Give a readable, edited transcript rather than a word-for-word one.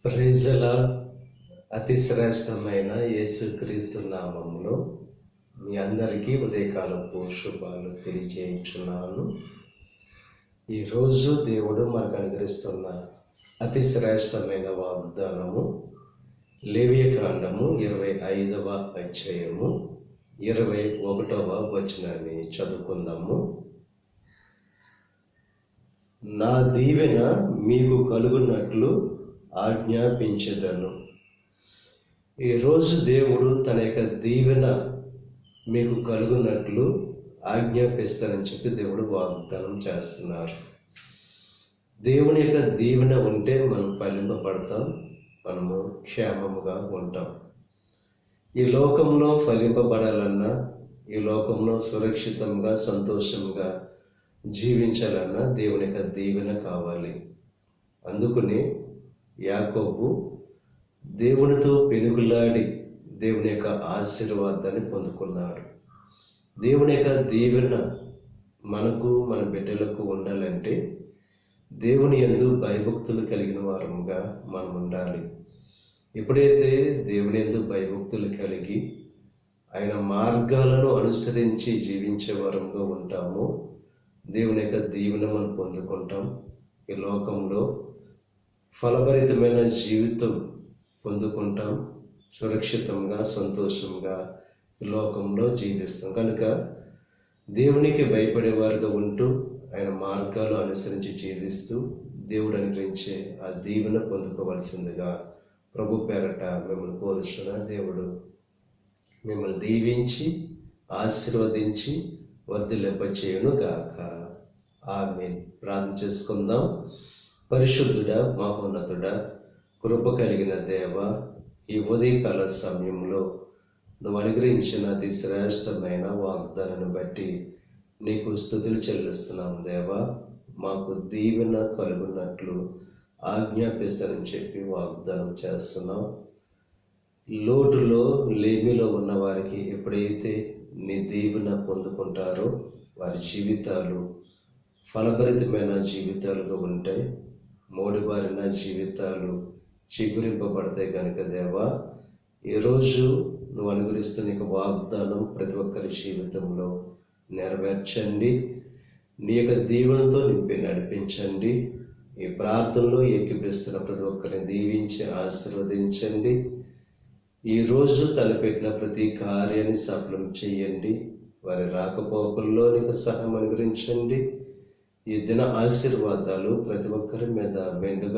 Praise the lord. అతి శ్రేష్టమైన యేసుక్రీస్తు నామములో మీ అందరికీ ఉదయకాలపు శుభాలు తెలియజేయుచున్నాను. ఈరోజు దేవుడు మనకు అనుగ్రహిస్తున్న అతి శ్రేష్టమైన వాగ్దానము లేవియకాండము 25వ అధ్యాయము 21వ వచనాన్ని చదువుకుందాము. నా దీవెన మీకు కలుగునట్లు ఆజ్ఞాపించెదను. ఈరోజు దేవుడు తన యొక్క దీవెన మీకు కలుగునట్లు ఆజ్ఞాపిస్తానని చెప్పి దేవుడు వాగ్దానం చేస్తున్నారు. దేవుని యొక్క దీవెన ఉంటే మనం ఫలింపబడతాం, మనము క్షేమముగా ఉంటాం. ఈ లోకంలో ఫలింపబడాలన్నా, ఈ లోకంలో సురక్షితంగా సంతోషంగా జీవించాలన్నా దేవుని యొక్క దీవెన కావాలి. అందుకని యాకోబు దేవునితో పెనుగులాడి దేవుని యొక్క ఆశీర్వాదాన్ని పొందుకున్నాడు. దేవుని యొక్క దీవెన మనకు మన బిడ్డలకు ఉండాలంటే దేవుని యందు భయభక్తులు కలిగిన వారముగా మనం ఉండాలి. ఎప్పుడైతే దేవుని యందు భయభక్తులు కలిగి ఆయన మార్గాలను అనుసరించి జీవించే వారంగా ఉంటామో దేవుని యొక్క దీవెన మనం పొందుకుంటాం. ఈ లోకంలో ఫలభరితమైన జీవితం పొందుకుంటాం, సురక్షితంగా సంతోషంగా ఈ లోకంలో జీవిస్తాం. కనుక దేవునికి భయపడేవారుగా ఉంటూ ఆయన మార్గాలు అనుసరించి జీవిస్తూ దేవుడు అనుగ్రహించే ఆ దీవెన పొందుకోవాల్సిందిగా ప్రభు పేరట మిమ్మల్ని కోరుచున్న దేవుడు మిమ్మల్ని దీవించి ఆశీర్వదించి వర్ధిల్లింపచేయును గాక. ఆమేన్. ప్రార్థన చేసుకుందాం. పరిశుద్ధుడా, మహోన్నతుడా, కృప కలిగిన దేవ, ఈ ఉదయకాల సమయంలో నువ్వు అనుగ్రహించిన అతి శ్రేష్టమైన వాగ్దానాన్ని బట్టి నీకు స్తుతులు చెల్లిస్తున్నాం దేవా. మాకు దీవెన కలుగున్నట్లు ఆజ్ఞాపిస్తానని చెప్పి వాగ్దానం చేస్తున్నాం. లోటులో లేమిలో ఉన్న వారికి ఎప్పుడైతే నీ దీవెన పొందుకుంటారో వారి జీవితాలు ఫలభరితమైన జీవితాలుగా ఉంటాయి, మోడిబారిన జీవితాలు చిగురింపబడతాయి. కనుక దేవా, ఈరోజు నువ్వు అనుగ్రహిస్తున్న నీకు వాగ్దానం ప్రతి ఒక్కరి జీవితంలో నెరవేర్చండి. నీ యొక్క దీవెనతో నింపి నడిపించండి. ఈ ప్రార్థనలో ఏకీపిస్తున్న ప్రతి ఒక్కరిని దీవించి ఆశీర్వదించండి. ఈరోజు తలపెట్టిన ప్రతి కార్యాన్ని సఫలం చేయండి. వారి రాకపోకల్లో నీకు సహాయం అనుగ్రహించండి. ఈ దిన ఆశీర్వాదాలు ప్రతి ఒక్కరి మీద మెండుగా